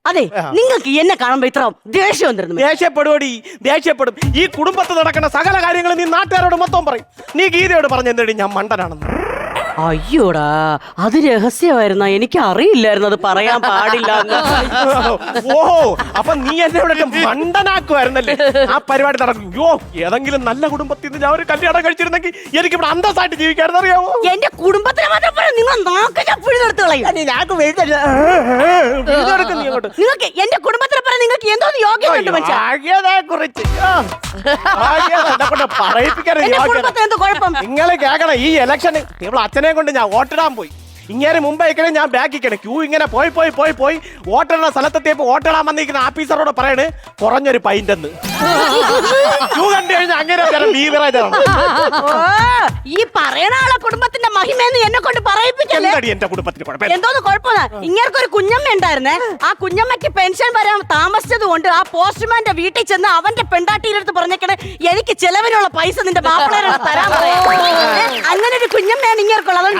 അതെ, നിങ്ങൾക്ക് എന്നെ കാണുമ്പോ ഇത്ര ദേഷ്യം വന്നിരുന്നു. ദേഷ്യപ്പെടുവടി, ദേഷ്യപ്പെടും. ഈ കുടുംബത്ത് നടക്കുന്ന സകല കാര്യങ്ങളും നീ നാട്ടുകാരോട് മൊത്തം പറയും. നീ ഗീതയോട് പറഞ്ഞെന്തേടി ഞാൻ മണ്ടനാണെന്ന്? അയ്യോടാ, അത് രഹസ്യമായിരുന്ന, എനിക്ക് അറിയില്ലായിരുന്നു അത് പറയാൻ പാടില്ല. ഓഹോ, അപ്പൊ നീ എന്നെ ഇവിടെ മണ്ടനാക്കുമായിരുന്നല്ലേ? ആ പരിപാടി നടക്കും. യോ, ഏതെങ്കിലും നല്ല കുടുംബത്തിൽ നിന്ന് ഞാൻ ഒരു കല്യാണം കഴിച്ചിരുന്നെങ്കിൽ എനിക്ക് ഇവിടെ അന്തസ്സായിട്ട് ജീവിക്കായിരുന്നു. അറിയാമോ? എന്റെ കുടുംബത്തിനെ മാത്രം നിങ്ങൾ നിങ്ങൾക്ക് എന്റെ കുടുംബത്തിനെ പറയാൻ നിങ്ങൾക്ക് എന്തോ യോഗ്യതയുണ്ട് നിങ്ങള് കേക്കണം. ഈ ഇലക്ഷന് നിങ്ങൾ അച്ഛനെ കൊണ്ട് ഞാൻ വോട്ടിടാൻ പോയി. ഇങ്ങനെ മുമ്പേ ഞാൻ ബാക്കിക്കണം. ക്യൂ ഇങ്ങനെ പോയി പോയി പോയി പോയി വോട്ടിടുന്ന സ്ഥലത്തെത്തിയപ്പോ വോട്ടിടാൻ വന്നിരിക്കുന്ന ഓഫീസറോട് പറയണ് കുറഞ്ഞൊരു പൈൻ്റെന്ന്. ക്യൂ കണ്ടു കഴിഞ്ഞാൽ അങ്ങനെ ബീവറേജാണ്. ഈ പറയണ ആളെ കുടുംബത്തിന്റെ മഹിമയെന്ന് എന്നെ കൊണ്ട് പറയിപ്പിക്കല്ലേ? എന്റെ കുടുംബത്തിന് എന്തോന്ന് കുഴപ്പമില്ല. ഇങ്ങനൊരു കുഞ്ഞമ്മ ഉണ്ടായിരുന്നേ. ആ കുഞ്ഞമ്മയ്ക്ക് പെൻഷൻ വരാൻ താമസിച്ചത് കൊണ്ട് ആ പോസ്റ്റ്മാന്റെ വീട്ടിൽ ചെന്ന് അവന്റെ പെണ്ടാട്ടിയിലെടുത്ത് പറഞ്ഞേക്കണേ എനിക്ക് ചെലവിനുള്ള പൈസ നിന്റെ മാപ്പിളയുടെ തരാൻ പറയാം. അങ്ങനെ ഒരു കുഞ്ഞമ്മയാണ് ഇങ്ങേർക്കുള്ളത്.